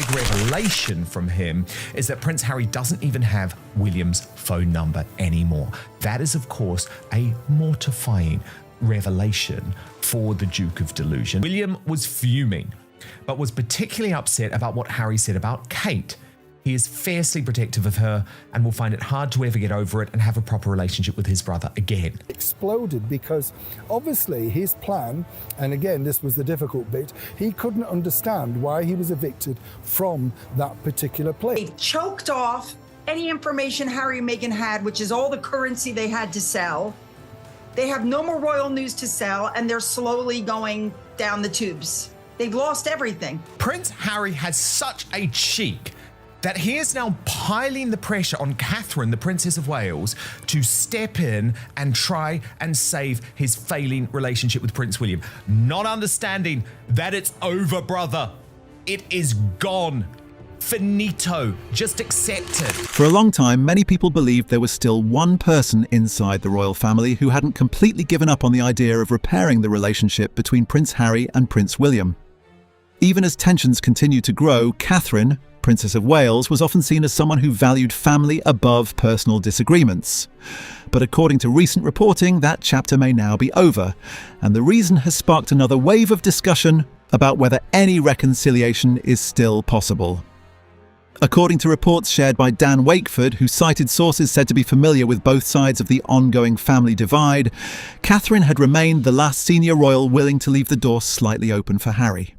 big revelation from him is that Prince Harry doesn't even have William's phone number anymore. That is, of course, a mortifying revelation for the Duke of Delusion. William was fuming, but was particularly upset about what Harry said about Kate. He is fiercely protective of her and will find it hard to ever get over it and have a proper relationship with his brother again. Exploded because obviously his plan, and again this was the difficult bit, he couldn't understand why he was evicted from that particular place. They choked off any information Harry and Meghan had, which is all the currency they had to sell. They have no more royal news to sell, and they're slowly going down the tubes. They've lost everything. Prince Harry has such a cheek that he is now piling the pressure on Catherine, the Princess of Wales, to step in and try and save his failing relationship with Prince William. Not understanding that it's over, brother. It is gone. Finito. Just accept it. For a long time, many people believed there was still one person inside the royal family who hadn't completely given up on the idea of repairing the relationship between Prince Harry and Prince William. Even as tensions continued to grow, Catherine, Princess of Wales, was often seen as someone who valued family above personal disagreements. But according to recent reporting, that chapter may now be over, and the reason has sparked another wave of discussion about whether any reconciliation is still possible. According to reports shared by Dan Wakeford, who cited sources said to be familiar with both sides of the ongoing family divide, Catherine had remained the last senior royal willing to leave the door slightly open for Harry.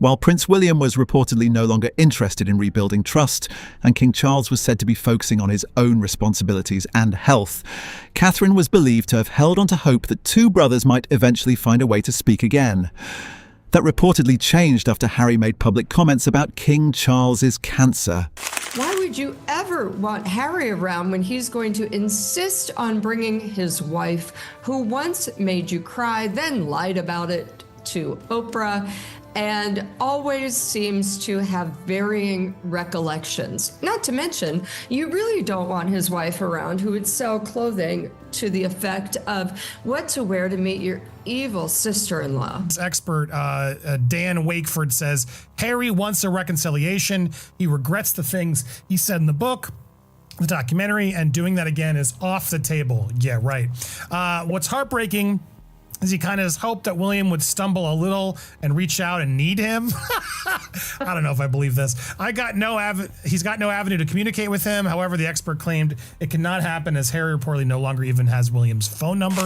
While Prince William was reportedly no longer interested in rebuilding trust, and King Charles was said to be focusing on his own responsibilities and health, Catherine was believed to have held on to hope that two brothers might eventually find a way to speak again. That reportedly changed after Harry made public comments about King Charles's cancer. Why would you ever want Harry around when he's going to insist on bringing his wife, who once made you cry, then lied about it to Oprah, and always seems to have varying recollections? Not to mention, you really don't want his wife around who would sell clothing to the effect of what to wear to meet your evil sister-in-law. Expert Dan Wakeford says Harry wants a reconciliation. He regrets the things he said in the book, the documentary, and doing that again is off the table. Yeah, right. What's heartbreaking is he kind of hoped that William would stumble a little and reach out and need him. I don't know if I believe this. He's got no avenue to communicate with him. However, the expert claimed it cannot happen as Harry reportedly no longer even has William's phone number.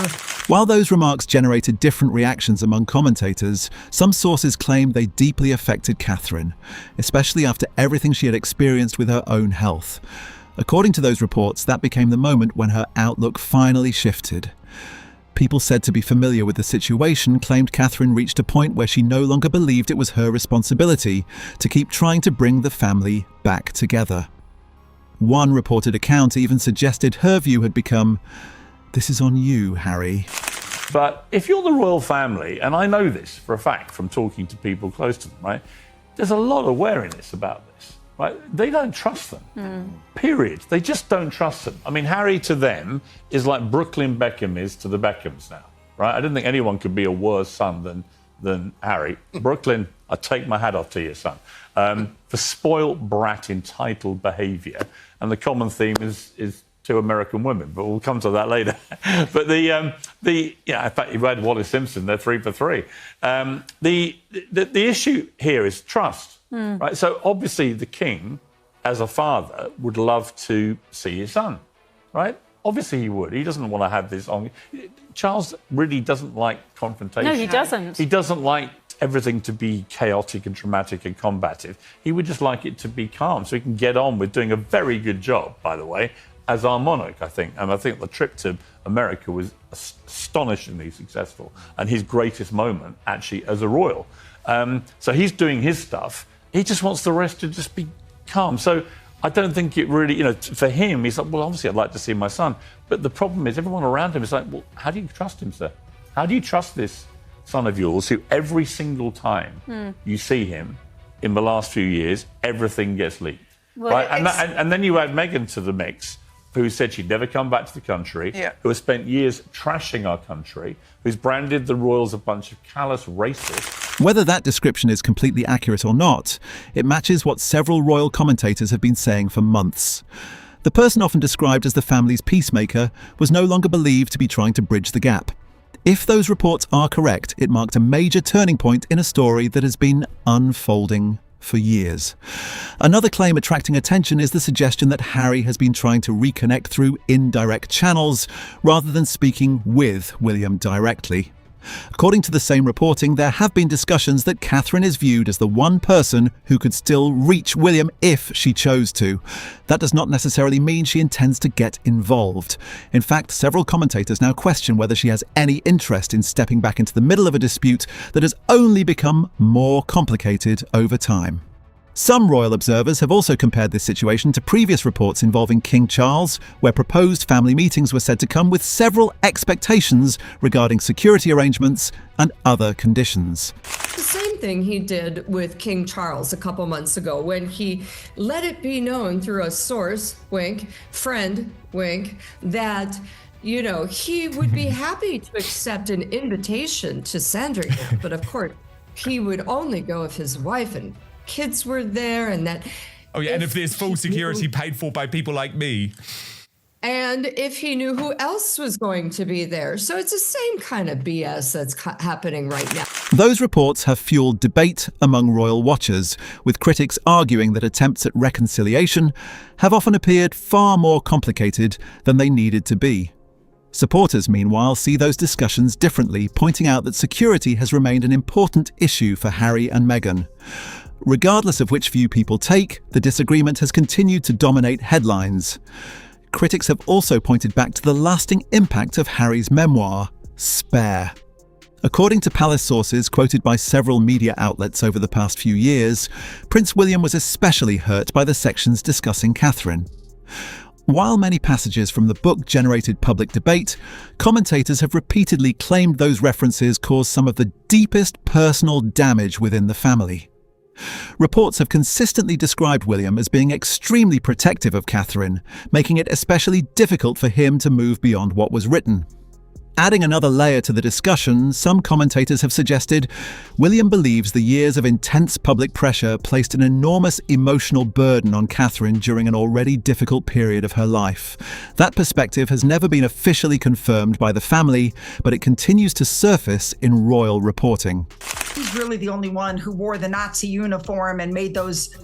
While those remarks generated different reactions among commentators, some sources claimed they deeply affected Catherine, especially after everything she had experienced with her own health. According to those reports, that became the moment when her outlook finally shifted. People said to be familiar with the situation claimed Catherine reached a point where she no longer believed it was her responsibility to keep trying to bring the family back together. One reported account even suggested her view had become, "This is on you, Harry." But if you're the royal family, and I know this for a fact from talking to people close to them, right, there's a lot of wariness about this. Right? They don't trust them, period. They just don't trust them. I mean, Harry to them is like Brooklyn Beckham is to the Beckhams now, right? I don't think anyone could be a worse son than Harry. Brooklyn, I take my hat off to you, son, for spoilt brat, entitled behaviour. And the common theme is two American women, but we'll come to that later. But in fact, you've had Wallace Simpson, they're 3 for 3. The issue here is trust. Right, so obviously the king, as a father, would love to see his son, right? Obviously he would. He doesn't want to have this on. Charles really doesn't like confrontation. No, he doesn't. He doesn't like everything to be chaotic and dramatic and combative. He would just like it to be calm, so he can get on with doing a very good job, by the way, as our monarch, I think. And I think the trip to America was astonishingly successful, and his greatest moment, actually, as a royal. So he's doing his stuff. He just wants the rest to just be calm. So I don't think it really, for him, he's like, well, obviously I'd like to see my son. But the problem is everyone around him is like, well, how do you trust him, sir? How do you trust this son of yours who every single time you see him in the last few years, everything gets leaked? Well, right? And then you add Meghan to the mix, who said she'd never come back to the country, who has spent years trashing our country, who's branded the royals a bunch of callous racists. Whether that description is completely accurate or not, it matches what several royal commentators have been saying for months. The person often described as the family's peacemaker was no longer believed to be trying to bridge the gap. If those reports are correct, it marked a major turning point in a story that has been unfolding for years. Another claim attracting attention is the suggestion that Harry has been trying to reconnect through indirect channels rather than speaking with William directly. According to the same reporting, there have been discussions that Catherine is viewed as the one person who could still reach William if she chose to. That does not necessarily mean she intends to get involved. In fact, several commentators now question whether she has any interest in stepping back into the middle of a dispute that has only become more complicated over time. Some royal observers have also compared this situation to previous reports involving King Charles, where proposed family meetings were said to come with several expectations regarding security arrangements and other conditions. The same thing he did with King Charles a couple months ago when he let it be known through a source, wink, friend, wink, that he would be happy to accept an invitation to Sandringham, but of course he would only go if his wife and kids were there, and that. Oh yeah, and if there's full security paid for by people like me. And if he knew who else was going to be there. So it's the same kind of BS that's happening right now. Those reports have fueled debate among royal watchers, with critics arguing that attempts at reconciliation have often appeared far more complicated than they needed to be. Supporters, meanwhile, see those discussions differently, pointing out that security has remained an important issue for Harry and Meghan. Regardless of which view people take, the disagreement has continued to dominate headlines. Critics have also pointed back to the lasting impact of Harry's memoir, Spare. According to palace sources quoted by several media outlets over the past few years, Prince William was especially hurt by the sections discussing Catherine. While many passages from the book generated public debate, commentators have repeatedly claimed those references caused some of the deepest personal damage within the family. Reports have consistently described William as being extremely protective of Catherine, making it especially difficult for him to move beyond what was written. Adding another layer to the discussion, some commentators have suggested William believes the years of intense public pressure placed an enormous emotional burden on Catherine during an already difficult period of her life. That perspective has never been officially confirmed by the family, but it continues to surface in royal reporting. He's really the only one who wore the Nazi uniform and made those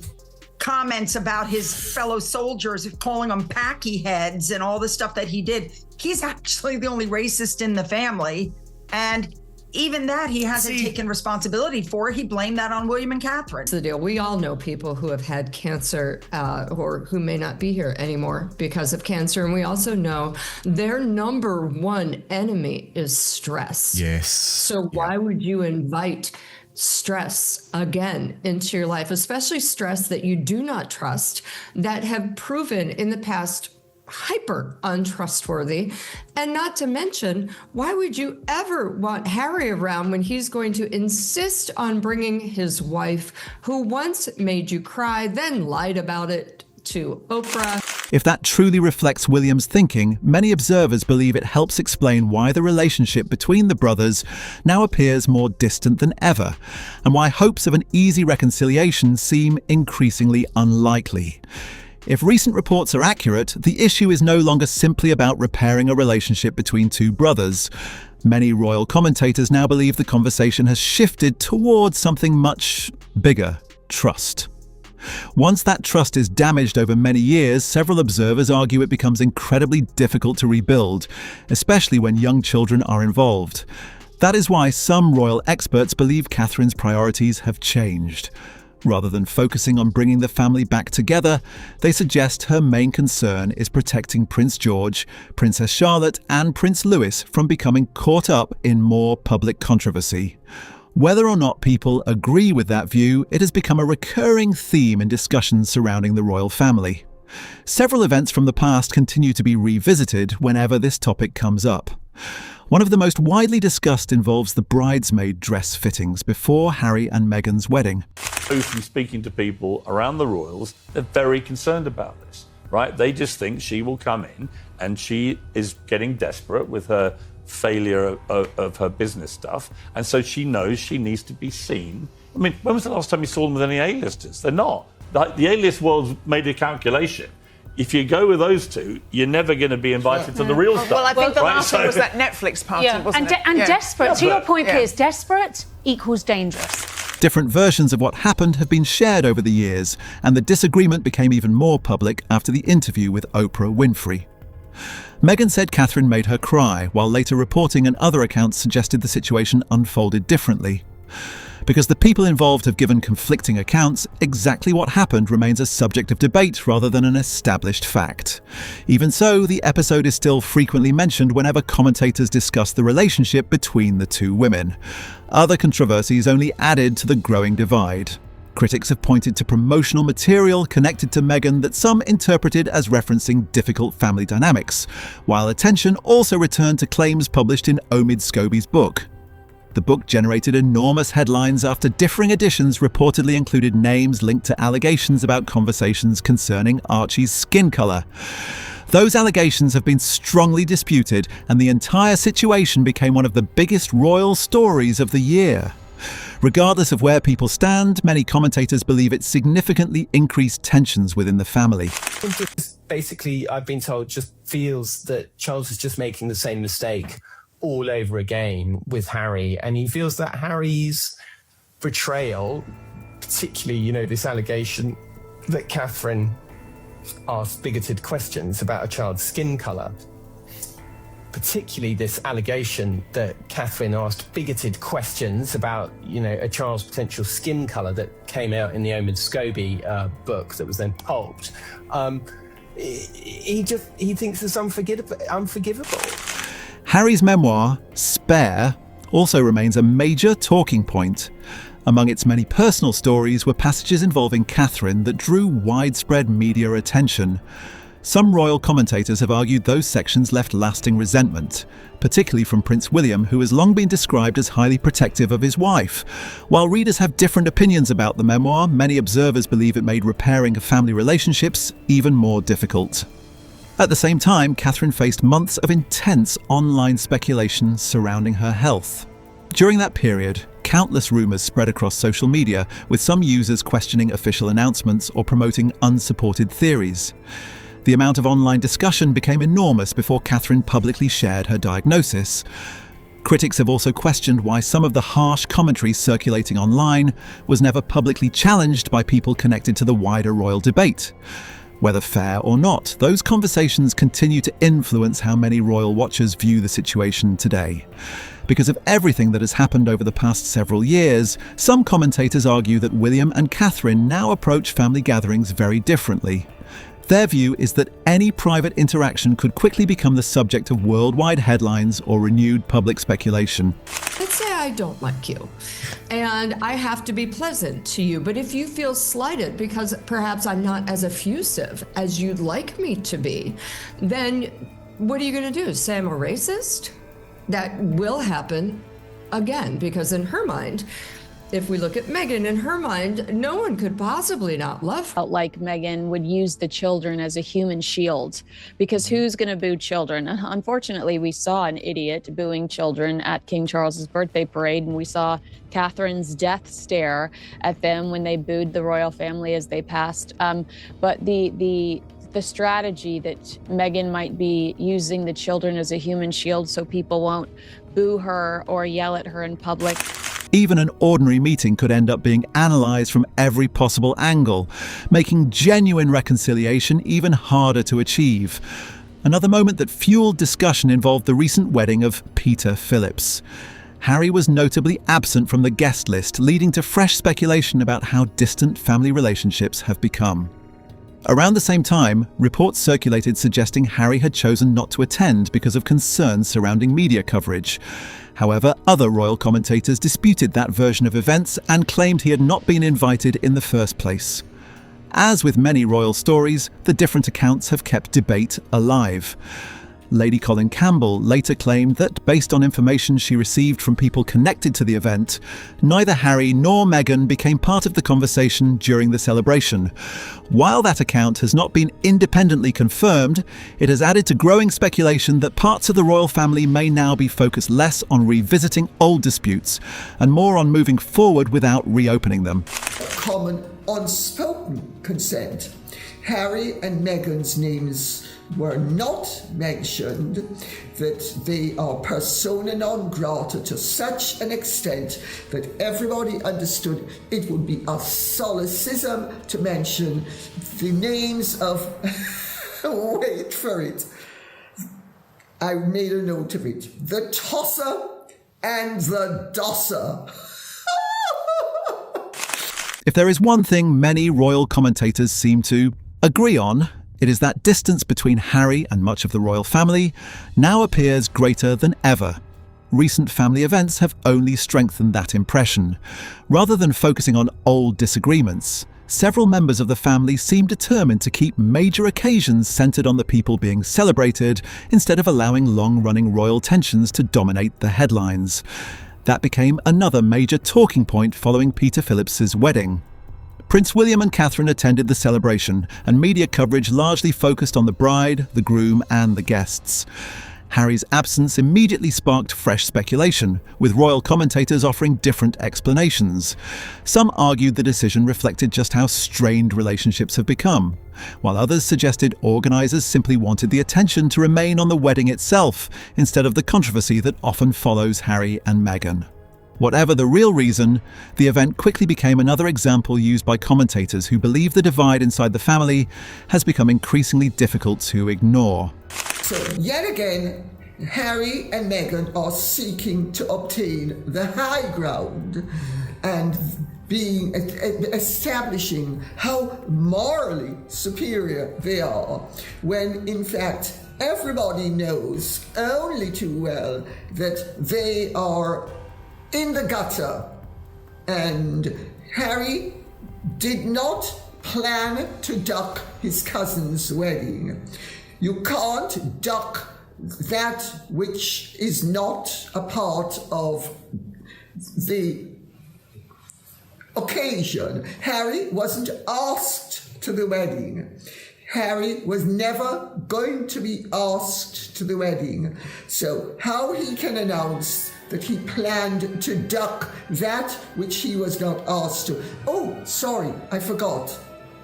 comments about his fellow soldiers, calling them packy heads and all the stuff that he did. He's actually the only racist in the family. And even that he hasn't taken responsibility for. He blamed that on William and Catherine. That's the deal. We all know people who have had cancer or who may not be here anymore because of cancer. And we also know their number one enemy is stress. Yes. So why would you invite stress again into your life, especially stress that you do not trust, that have proven in the past hyper untrustworthy? And not to mention, why would you ever want Harry around when he's going to insist on bringing his wife, who once made you cry, then lied about it to Oprah? If that truly reflects William's thinking, many observers believe it helps explain why the relationship between the brothers now appears more distant than ever, and why hopes of an easy reconciliation seem increasingly unlikely. If recent reports are accurate, the issue is no longer simply about repairing a relationship between two brothers. Many royal commentators now believe the conversation has shifted towards something much bigger: trust. Once that trust is damaged over many years, several observers argue it becomes incredibly difficult to rebuild, especially when young children are involved. That is why some royal experts believe Catherine's priorities have changed. Rather than focusing on bringing the family back together, they suggest her main concern is protecting Prince George, Princess Charlotte, and Prince Louis from becoming caught up in more public controversy. Whether or not people agree with that view, it has become a recurring theme in discussions surrounding the royal family. Several events from the past continue to be revisited whenever this topic comes up. One of the most widely discussed involves the bridesmaid dress fittings before Harry and Meghan's wedding. From speaking to people around the royals, they're very concerned about this, right? They just think she will come in and she is getting desperate with her failure of her business stuff, and so she knows she needs to be seen. I mean, when was the last time you saw them with any A-listers? They're not. The A-list world's made a calculation. If you go with those two, you're never going to be invited to the real stuff. Well, I think the last one was that Netflix party, wasn't it? And desperate. To your point, Piers, desperate equals dangerous. Different versions of what happened have been shared over the years, and the disagreement became even more public after the interview with Oprah Winfrey. Meghan said Catherine made her cry, while later reporting and other accounts suggested the situation unfolded differently. Because the people involved have given conflicting accounts, exactly what happened remains a subject of debate rather than an established fact. Even so, the episode is still frequently mentioned whenever commentators discuss the relationship between the two women. Other controversies only added to the growing divide. Critics have pointed to promotional material connected to Meghan that some interpreted as referencing difficult family dynamics, while attention also returned to claims published in Omid Scobie's book. The book generated enormous headlines after differing editions reportedly included names linked to allegations about conversations concerning Archie's skin colour. Those allegations have been strongly disputed, and the entire situation became one of the biggest royal stories of the year. Regardless of where people stand, many commentators believe it significantly increased tensions within the family. Basically, I've been told, just feels that Charles is just making the same mistake all over again with Harry, and he feels that Harry's betrayal, particularly, this allegation that Catherine asked bigoted questions about a child's skin colour, particularly this allegation that Catherine asked bigoted questions about, a child's potential skin colour that came out in the Omid Scobie book that was then pulped. He thinks it's unforgivable. Harry's memoir, Spare, also remains a major talking point. Among its many personal stories were passages involving Catherine that drew widespread media attention. Some royal commentators have argued those sections left lasting resentment, particularly from Prince William, who has long been described as highly protective of his wife. While readers have different opinions about the memoir, many observers believe it made repairing family relationships even more difficult. At the same time, Catherine faced months of intense online speculation surrounding her health. During that period, countless rumours spread across social media, with some users questioning official announcements or promoting unsupported theories. The amount of online discussion became enormous before Catherine publicly shared her diagnosis. Critics have also questioned why some of the harsh commentary circulating online was never publicly challenged by people connected to the wider royal debate. Whether fair or not, those conversations continue to influence how many royal watchers view the situation today. Because of everything that has happened over the past several years, some commentators argue that William and Catherine now approach family gatherings very differently. Their view is that any private interaction could quickly become the subject of worldwide headlines or renewed public speculation. Let's say I don't like you, and I have to be pleasant to you, but if you feel slighted because perhaps I'm not as effusive as you'd like me to be, then what are you going to do? Say I'm a racist? That will happen again, because in her mind, if we look at Meghan, in her mind, no one could possibly not love her. Felt like Meghan would use the children as a human shield, because who's going to boo children? Unfortunately, we saw an idiot booing children at King Charles's birthday parade, and we saw Catherine's death stare at them when they booed the royal family as they passed. But the strategy that Meghan might be using the children as a human shield so people won't boo her or yell at her in public. Even an ordinary meeting could end up being analysed from every possible angle, making genuine reconciliation even harder to achieve. Another moment that fueled discussion involved the recent wedding of Peter Phillips. Harry was notably absent from the guest list, leading to fresh speculation about how distant family relationships have become. Around the same time, reports circulated suggesting Harry had chosen not to attend because of concerns surrounding media coverage. However, other royal commentators disputed that version of events and claimed he had not been invited in the first place. As with many royal stories, the different accounts have kept debate alive. Lady Colin Campbell later claimed that, based on information she received from people connected to the event, neither Harry nor Meghan became part of the conversation during the celebration. While that account has not been independently confirmed, it has added to growing speculation that parts of the royal family may now be focused less on revisiting old disputes and more on moving forward without reopening them. Common unspoken consent. Harry and Meghan's names were not mentioned, that they are persona non grata to such an extent that everybody understood it would be a solecism to mention the names of, wait for it, I made a note of it, the tosser and the dosser. If there is one thing many royal commentators seem to agree on, it is that distance between Harry and much of the royal family now appears greater than ever. Recent family events have only strengthened that impression. Rather than focusing on old disagreements, several members of the family seem determined to keep major occasions centred on the people being celebrated instead of allowing long-running royal tensions to dominate the headlines. That became another major talking point following Peter Phillips's wedding. Prince William and Catherine attended the celebration, and media coverage largely focused on the bride, the groom, and the guests. Harry's absence immediately sparked fresh speculation, with royal commentators offering different explanations. Some argued the decision reflected just how strained relationships have become, while others suggested organisers simply wanted the attention to remain on the wedding itself, instead of the controversy that often follows Harry and Meghan. Whatever the real reason, the event quickly became another example used by commentators who believe the divide inside the family has become increasingly difficult to ignore. So yet again, Harry and Meghan are seeking to obtain the high ground and establishing how morally superior they are, when in fact everybody knows only too well that they are in the gutter, and Harry did not plan to duck his cousin's wedding. You can't duck that which is not a part of the occasion. Harry wasn't asked to the wedding. Harry was never going to be asked to the wedding. So how he can announce that he planned to duck that which he was not asked to? Oh, sorry, I forgot.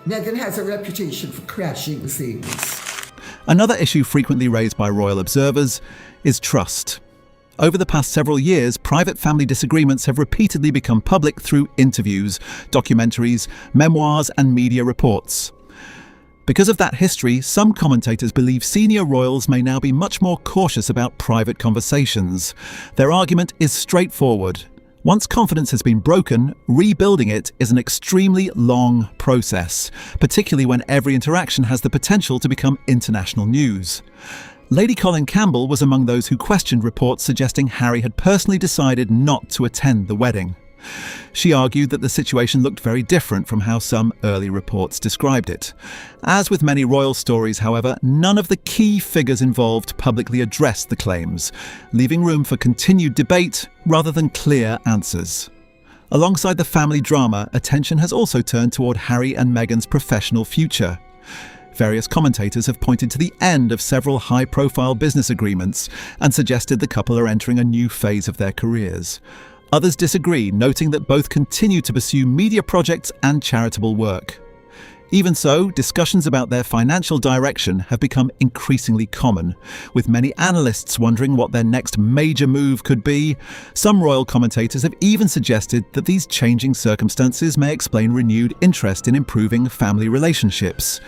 Meghan has a reputation for crashing things. Another issue frequently raised by royal observers is trust. Over the past several years, private family disagreements have repeatedly become public through interviews, documentaries, memoirs, and media reports. Because of that history, some commentators believe senior royals may now be much more cautious about private conversations. Their argument is straightforward. Once confidence has been broken, rebuilding it is an extremely long process, particularly when every interaction has the potential to become international news. Lady Colin Campbell was among those who questioned reports suggesting Harry had personally decided not to attend the wedding. She argued that the situation looked very different from how some early reports described it. As with many royal stories, however, none of the key figures involved publicly addressed the claims, leaving room for continued debate rather than clear answers. Alongside the family drama, attention has also turned toward Harry and Meghan's professional future. Various commentators have pointed to the end of several high-profile business agreements and suggested the couple are entering a new phase of their careers. Others disagree, noting that both continue to pursue media projects and charitable work. Even so, discussions about their financial direction have become increasingly common, with many analysts wondering what their next major move could be. Some royal commentators have even suggested that these changing circumstances may explain renewed interest in improving family relationships.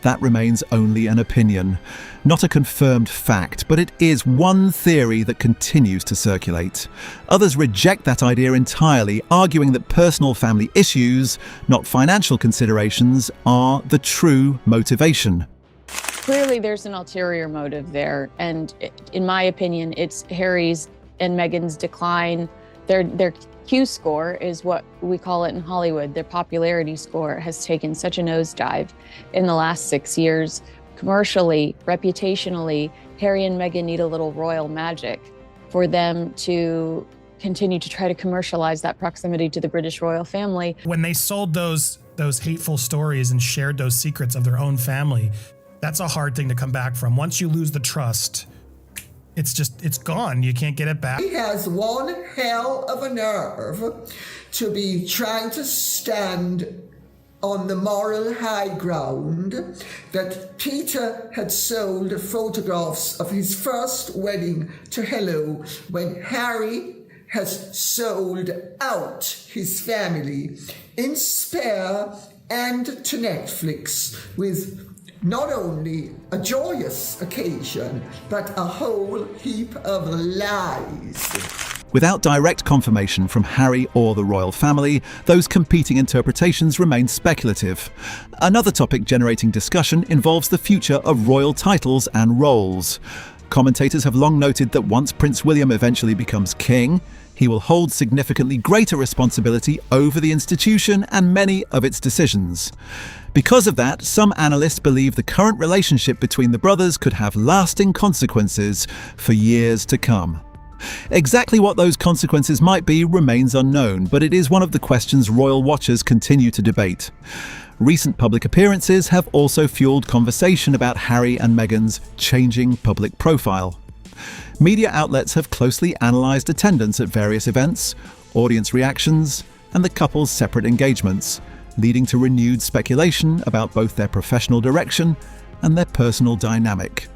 That remains only an opinion, not a confirmed fact, but it is one theory that continues to circulate. Others reject that idea entirely, arguing that personal family issues, not financial considerations, are the true motivation. Clearly, there's an ulterior motive there, and in my opinion, it's Harry's and Meghan's decline. Their Q score is what we call it in Hollywood. Their popularity score has taken such a nosedive in the last 6 years. commercially, reputationally, Harry and Meghan need a little royal magic for them to continue to try to commercialize that proximity to the British royal family. When they sold those hateful stories and shared those secrets of their own family, that's a hard thing to come back from. Once you lose the trust, it's gone. You can't get it back. He has one hell of a nerve to be trying to stand on the moral high ground that Peter had sold photographs of his first wedding to Hello, when Harry has sold out his family in Spare and to Netflix, with not only a joyous occasion, but a whole heap of lies. Without direct confirmation from Harry or the royal family, those competing interpretations remain speculative. Another topic generating discussion involves the future of royal titles and roles. Commentators have long noted that once Prince William eventually becomes king, he will hold significantly greater responsibility over the institution and many of its decisions. Because of that, some analysts believe the current relationship between the brothers could have lasting consequences for years to come. Exactly what those consequences might be remains unknown, but it is one of the questions royal watchers continue to debate. Recent public appearances have also fueled conversation about Harry and Meghan's changing public profile. Media outlets have closely analysed attendance at various events, audience reactions, and the couple's separate engagements, leading to renewed speculation about both their professional direction and their personal dynamic.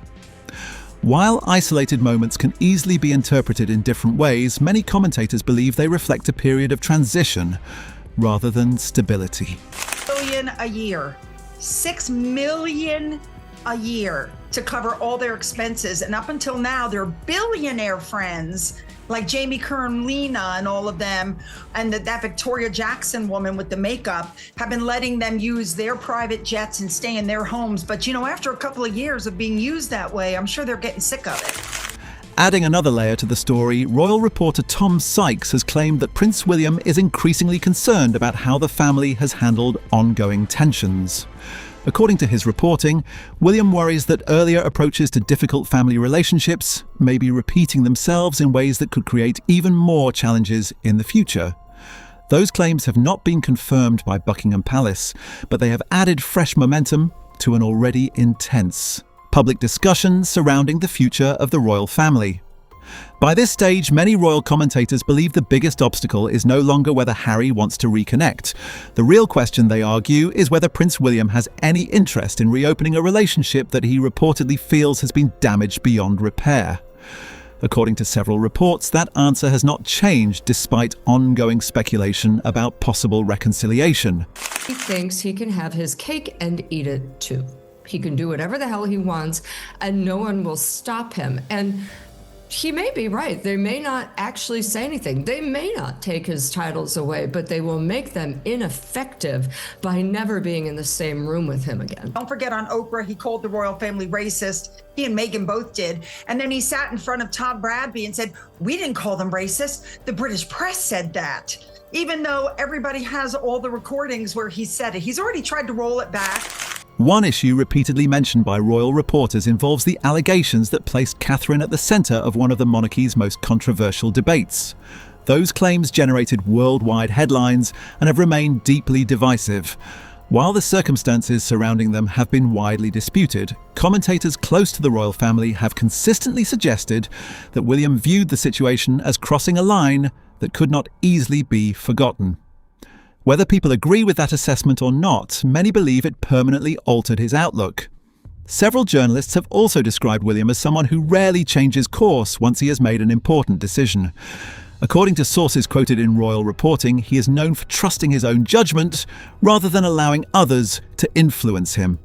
While isolated moments can easily be interpreted in different ways, many commentators believe they reflect a period of transition rather than stability. $6 million a year. $6 million a year to cover all their expenses. And up until now, their billionaire friends, like Jamie Kern-Lena and all of them, and that Victoria Jackson woman with the makeup, have been letting them use their private jets and stay in their homes. But, after a couple of years of being used that way, I'm sure they're getting sick of it. Adding another layer to the story, royal reporter Tom Sykes has claimed that Prince William is increasingly concerned about how the family has handled ongoing tensions. According to his reporting, William worries that earlier approaches to difficult family relationships may be repeating themselves in ways that could create even more challenges in the future. Those claims have not been confirmed by Buckingham Palace, but they have added fresh momentum to an already intense public discussion surrounding the future of the royal family. By this stage, many royal commentators believe the biggest obstacle is no longer whether Harry wants to reconnect. The real question, they argue, is whether Prince William has any interest in reopening a relationship that he reportedly feels has been damaged beyond repair. According to several reports, that answer has not changed despite ongoing speculation about possible reconciliation. He thinks he can have his cake and eat it too. He can do whatever the hell he wants and no one will stop him. And he may be right. They may not actually say anything. They may not take his titles away, but they will make them ineffective by never being in the same room with him again. Don't forget, on Oprah, he called the royal family racist. He and Meghan both did. And then he sat in front of Tom Bradby and said, "We didn't call them racist. The British press said that." Even though everybody has all the recordings where he said it. He's already tried to roll it back. One issue repeatedly mentioned by royal reporters involves the allegations that placed Catherine at the centre of one of the monarchy's most controversial debates. Those claims generated worldwide headlines and have remained deeply divisive. While the circumstances surrounding them have been widely disputed, commentators close to the royal family have consistently suggested that William viewed the situation as crossing a line that could not easily be forgotten. Whether people agree with that assessment or not, many believe it permanently altered his outlook. Several journalists have also described William as someone who rarely changes course once he has made an important decision. According to sources quoted in royal reporting, he is known for trusting his own judgment rather than allowing others to influence him.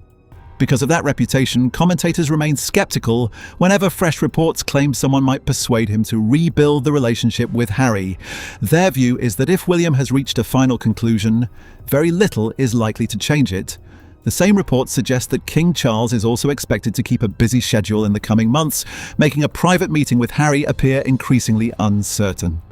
Because of that reputation, commentators remain skeptical whenever fresh reports claim someone might persuade him to rebuild the relationship with Harry. Their view is that if William has reached a final conclusion, very little is likely to change it. The same reports suggest that King Charles is also expected to keep a busy schedule in the coming months, making a private meeting with Harry appear increasingly uncertain.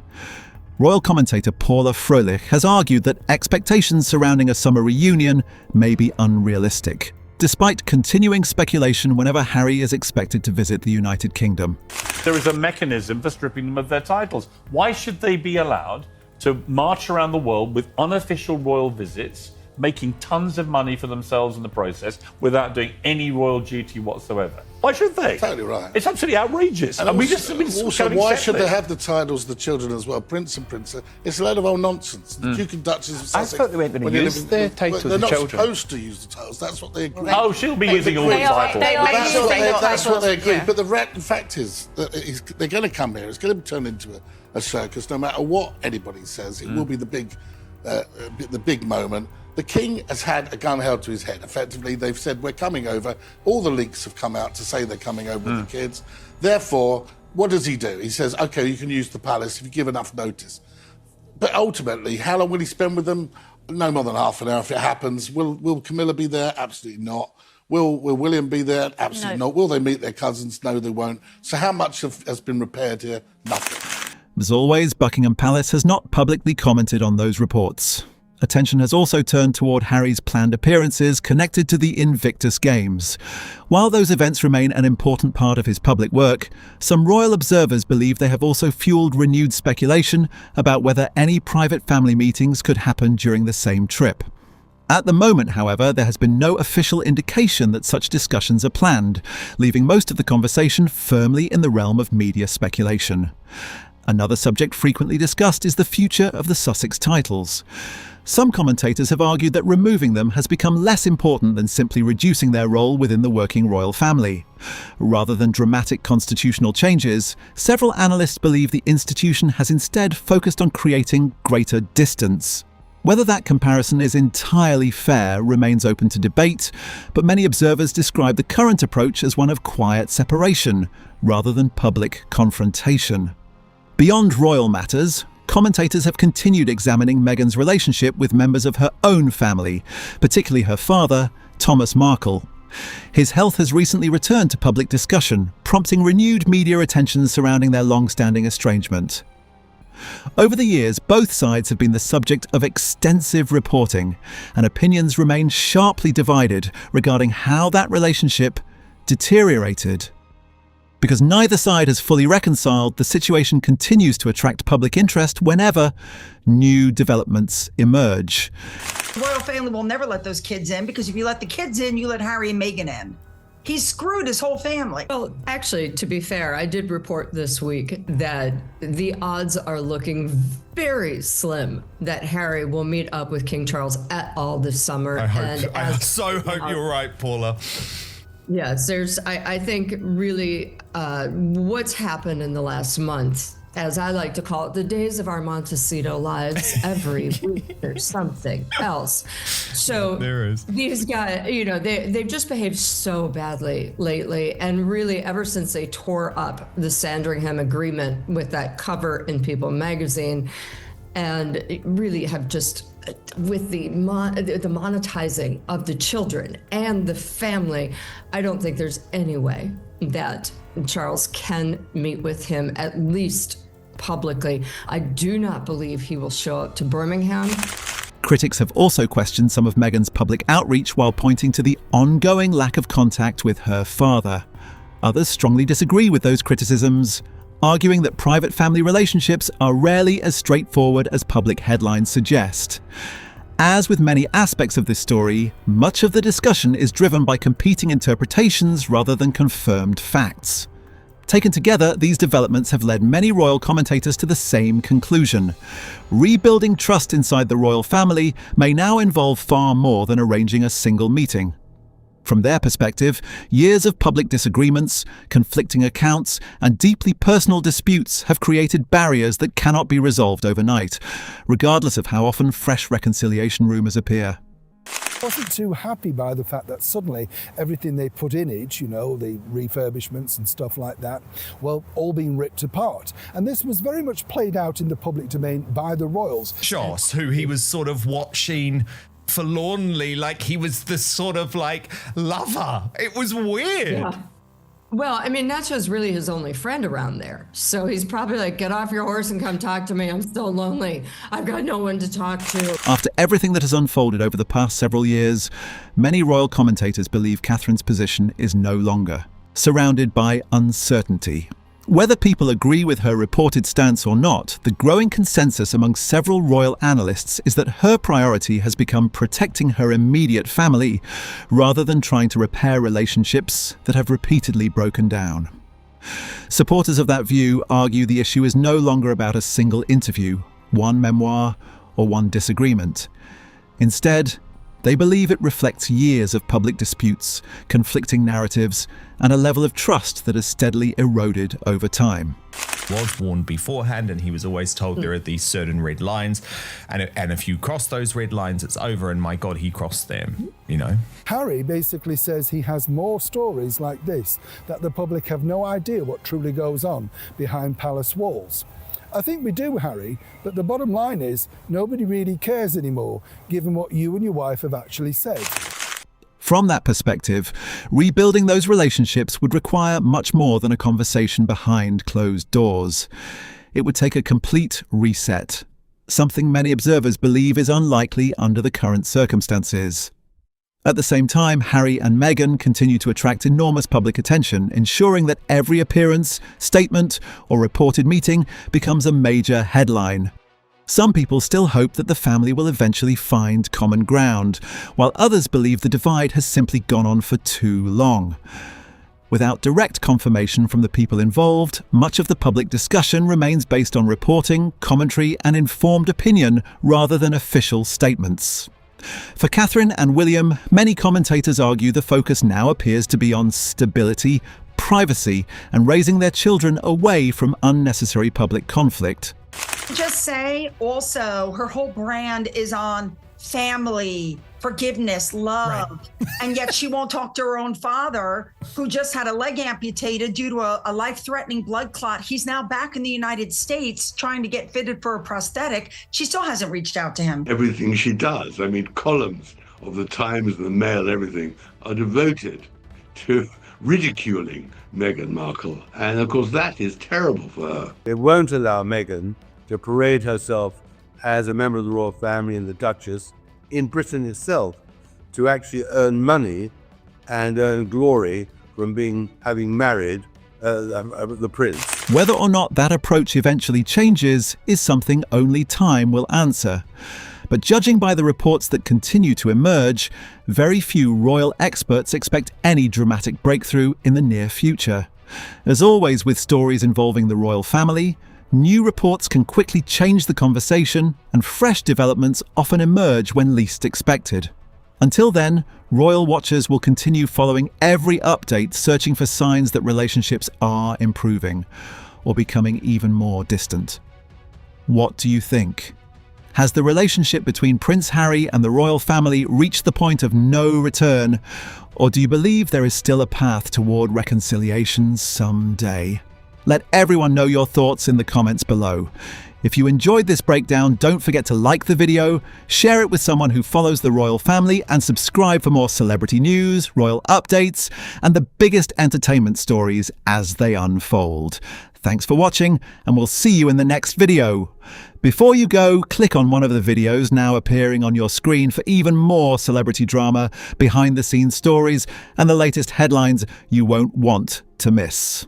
Royal commentator Paula Froelich has argued that expectations surrounding a summer reunion may be unrealistic. despite continuing speculation whenever Harry is expected to visit the United Kingdom. There is a mechanism for stripping them of their titles. Why should they be allowed to march around the world with unofficial royal visits, making tons of money for themselves in the process without doing any royal duty whatsoever? Why should they? Totally right. It's absolutely outrageous. And also, why should they have the titles, the children as well, Prince and Princess? It's a load of old nonsense. The Duke and Duchess of Sussex. I thought they weren't going to use their titles. They're not children. supposed to use the titles. That's what they agreed. Oh, she'll be using all the titles. That's what they agreed. But the fact is that they're going to come here. It's going to be turned into a circus. No matter what anybody says, it will be the big moment. The king has had a gun held to his head. Effectively, they've said, we're coming over. All the leaks have come out to say they're coming over with the kids. Therefore, what does he do? He says, OK, you can use the palace if you give enough notice. But ultimately, how long will he spend with them? No more than half an hour if it happens. Will Camilla be there? Absolutely not. Will William be there? Absolutely not. Will they meet their cousins? No, they won't. So how much has been repaired here? Nothing. As always, Buckingham Palace has not publicly commented on those reports. Attention has also turned toward Harry's planned appearances connected to the Invictus Games. While those events remain an important part of his public work, some royal observers believe they have also fueled renewed speculation about whether any private family meetings could happen during the same trip. At the moment, however, there has been no official indication that such discussions are planned, leaving most of the conversation firmly in the realm of media speculation. Another subject frequently discussed is the future of the Sussex titles. Some commentators have argued that removing them has become less important than simply reducing their role within the working royal family. Rather than dramatic constitutional changes, several analysts believe the institution has instead focused on creating greater distance. Whether that comparison is entirely fair remains open to debate, but many observers describe the current approach as one of quiet separation, rather than public confrontation. Beyond royal matters, commentators have continued examining Meghan's relationship with members of her own family, particularly her father, Thomas Markle. His health has recently returned to public discussion, prompting renewed media attention surrounding their long-standing estrangement. Over the years, both sides have been the subject of extensive reporting, and opinions remain sharply divided regarding how that relationship deteriorated. Because neither side has fully reconciled, the situation continues to attract public interest whenever new developments emerge. The royal family will never let those kids in, because if you let the kids in, you let Harry and Meghan in. He's screwed his whole family. Well, actually, to be fair, I did report this week that the odds are looking very slim that Harry will meet up with King Charles at all this summer. I so hope you're right, Paula. Yes, I think really what's happened in the last month, as I like to call it, the days of our Montecito lives, every week there's something else. So there is. These guys, they've just behaved so badly lately, and really ever since they tore up the Sandringham agreement with that cover in People magazine, and really have just, with the monetizing of the children and the family, I don't think there's any way that Charles can meet with him, at least publicly. I do not believe he will show up to Birmingham. Critics have also questioned some of Meghan's public outreach while pointing to the ongoing lack of contact with her father. Others strongly disagree with those criticisms, arguing that private family relationships are rarely as straightforward as public headlines suggest. As with many aspects of this story, much of the discussion is driven by competing interpretations rather than confirmed facts. Taken together, these developments have led many royal commentators to the same conclusion. Rebuilding trust inside the royal family may now involve far more than arranging a single meeting. From their perspective, years of public disagreements, conflicting accounts, and deeply personal disputes have created barriers that cannot be resolved overnight, regardless of how often fresh reconciliation rumours appear. I wasn't too happy by the fact that suddenly everything they put in it, the refurbishments and stuff like that, well, all being ripped apart. And this was very much played out in the public domain by the royals. Joss, who he was sort of watching forlornly, like he was the sort of like lover. It was weird. Well, I mean, Nacho's really his only friend around there. So he's probably like, get off your horse and come talk to me. I'm so lonely. I've got no one to talk to. After everything that has unfolded over the past several years, many royal commentators believe Catherine's position is no longer surrounded by uncertainty. Whether people agree with her reported stance or not, the growing consensus among several royal analysts is that her priority has become protecting her immediate family rather than trying to repair relationships that have repeatedly broken down. Supporters of that view argue the issue is no longer about a single interview, one memoir, or one disagreement. Instead, they believe it reflects years of public disputes, conflicting narratives, and a level of trust that has steadily eroded over time. Was warned beforehand, and he was always told there are these certain red lines, and if you cross those red lines, it's over, and my God, he crossed them, you know. Harry basically says he has more stories like this, that the public have no idea what truly goes on behind palace walls. I think we do, Harry, but the bottom line is nobody really cares anymore, given what you and your wife have actually said. From that perspective, rebuilding those relationships would require much more than a conversation behind closed doors. It would take a complete reset, something many observers believe is unlikely under the current circumstances. At the same time, Harry and Meghan continue to attract enormous public attention, ensuring that every appearance, statement, or reported meeting becomes a major headline. Some people still hope that the family will eventually find common ground, while others believe the divide has simply gone on for too long. Without direct confirmation from the people involved, much of the public discussion remains based on reporting, commentary, and informed opinion rather than official statements. For Catherine and William, many commentators argue the focus now appears to be on stability, privacy, and raising their children away from unnecessary public conflict. Just say also her whole brand is on family, forgiveness, love, right. And yet she won't talk to her own father, who just had a leg amputated due to a life-threatening blood clot. He's now back in the United States trying to get fitted for a prosthetic. She still hasn't reached out to him. Everything she does, I mean, columns of the Times and the Mail, everything, are devoted to ridiculing Meghan Markle. And of course, that is terrible for her. It won't allow Meghan to parade herself as a member of the royal family and the Duchess in Britain itself, to actually earn money and earn glory from having married the prince. Whether or not that approach eventually changes is something only time will answer. But judging by the reports that continue to emerge, very few royal experts expect any dramatic breakthrough in the near future. As always with stories involving the royal family, new reports can quickly change the conversation, and fresh developments often emerge when least expected. Until then, royal watchers will continue following every update, searching for signs that relationships are improving or becoming even more distant. What do you think? Has the relationship between Prince Harry and the royal family reached the point of no return, or do you believe there is still a path toward reconciliation someday? Let everyone know your thoughts in the comments below. If you enjoyed this breakdown, don't forget to like the video, share it with someone who follows the royal family, and subscribe for more celebrity news, royal updates, and the biggest entertainment stories as they unfold. Thanks for watching, and we'll see you in the next video. Before you go, click on one of the videos now appearing on your screen for even more celebrity drama, behind-the-scenes stories, and the latest headlines you won't want to miss.